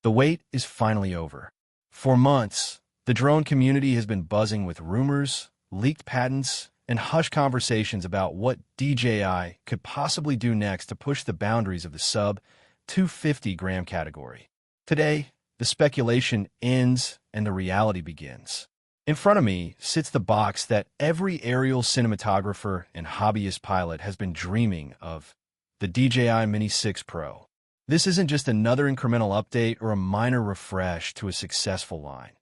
The wait is finally over. For months, the drone community has been buzzing with rumors, leaked patents, and hushed conversations about what DJI could possibly do next to push the boundaries of the sub-250-gram category. Today, the speculation ends and the reality begins. In front of me sits the box that every aerial cinematographer and hobbyist pilot has been dreaming of, the DJI Mini 6 Pro. This isn't just another incremental update or a minor refresh to a successful line.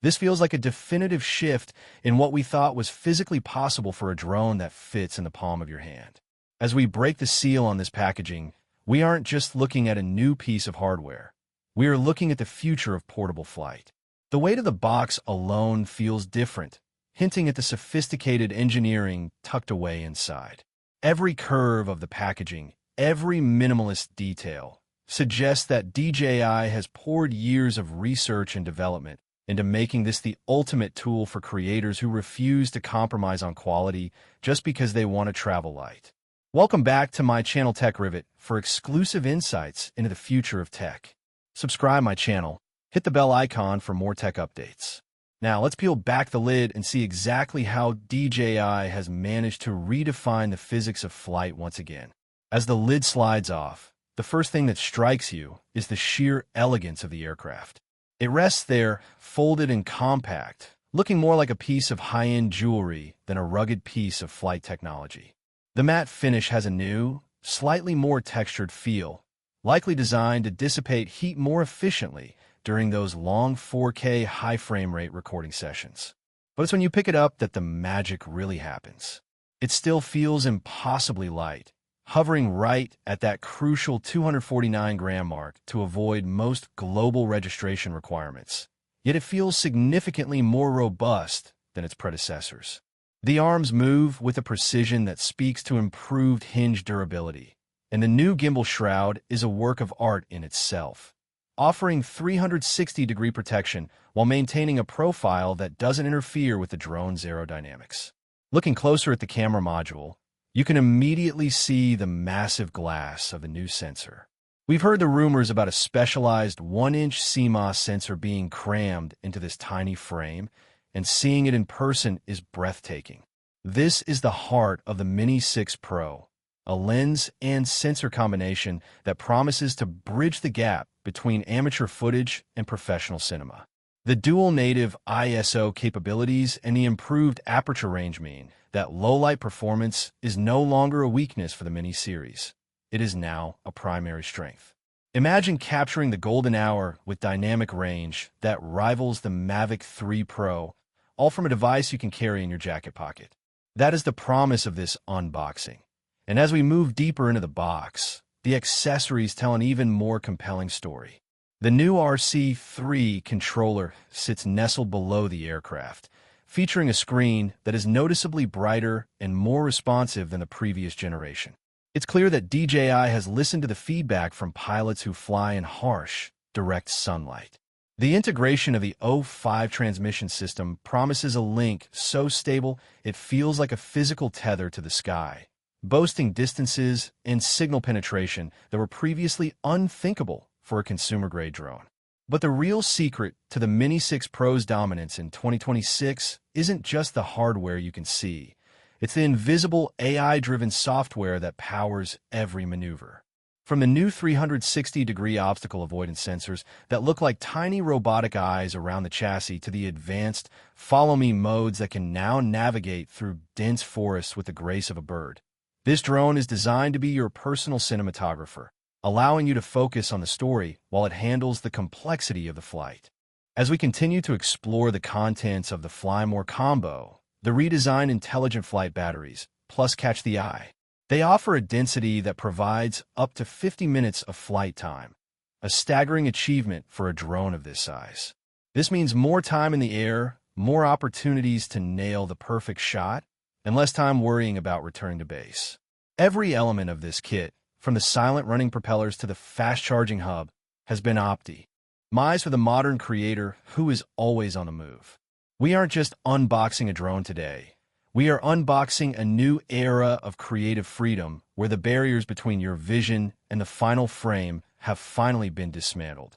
This feels like a definitive shift in what we thought was physically possible for a drone that fits in the palm of your hand. As we break the seal on this packaging, we aren't just looking at a new piece of hardware. We are looking at the future of portable flight. The weight of the box alone feels different, hinting at the sophisticated engineering tucked away inside. Every curve of the packaging, every minimalist detail, suggests that DJI has poured years of research and development into making this the ultimate tool for creators who refuse to compromise on quality just because they want to travel light. Welcome back to my channel Tech Rivet for exclusive insights into the future of tech. Subscribe my channel, hit the bell icon for more tech updates. Now let's peel back the lid and see exactly how DJI has managed to redefine the physics of flight once again. As the lid slides off, the first thing that strikes you is the sheer elegance of the aircraft. It rests there, folded and compact, looking more like a piece of high-end jewelry than a rugged piece of flight technology. The matte finish has a new, slightly more textured feel, likely designed to dissipate heat more efficiently during those long 4K high frame rate recording sessions. But it's when you pick it up that the magic really happens. It still feels impossibly light, hovering right at that crucial 249-gram mark to avoid most global registration requirements. Yet it feels significantly more robust than its predecessors. The arms move with a precision that speaks to improved hinge durability, and the new gimbal shroud is a work of art in itself, offering 360-degree protection while maintaining a profile that doesn't interfere with the drone's aerodynamics. Looking closer at the camera module, you can immediately see the massive glass of the new sensor. We've heard the rumors about a specialized 1-inch CMOS sensor being crammed into this tiny frame, and seeing it in person is breathtaking. This is the heart of the Mini 6 Pro, a lens and sensor combination that promises to bridge the gap between amateur footage and professional cinema. The dual native ISO capabilities and the improved aperture range mean that low-light performance is no longer a weakness for the Mini series. It is now a primary strength. Imagine capturing the golden hour with dynamic range that rivals the Mavic 3 Pro, all from a device you can carry in your jacket pocket. That is the promise of this unboxing. And as we move deeper into the box, the accessories tell an even more compelling story. The new RC3 controller sits nestled below the aircraft, featuring a screen that is noticeably brighter and more responsive than the previous generation. It's clear that DJI has listened to the feedback from pilots who fly in harsh, direct sunlight. The integration of the O5 transmission system promises a link so stable it feels like a physical tether to the sky, boasting distances and signal penetration that were previously unthinkable for a consumer-grade drone. But the real secret to the Mini 6 Pro's dominance in 2026 isn't just the hardware you can see. It's the invisible AI-driven software that powers every maneuver. From the new 360-degree obstacle avoidance sensors that look like tiny robotic eyes around the chassis to the advanced follow-me modes that can now navigate through dense forests with the grace of a bird. This drone is designed to be your personal cinematographer, allowing you to focus on the story while it handles the complexity of the flight. As we continue to explore the contents of the Fly More combo, the redesigned Intelligent Flight batteries plus catch the eye. They offer a density that provides up to 50 minutes of flight time, a staggering achievement for a drone of this size. This means more time in the air, more opportunities to nail the perfect shot, and less time worrying about returning to base. Every element of this kit, from the silent running propellers to the fast-charging hub, has been optimized for the modern creator who is always on the move. We aren't just unboxing a drone today. We are unboxing a new era of creative freedom where the barriers between your vision and the final frame have finally been dismantled.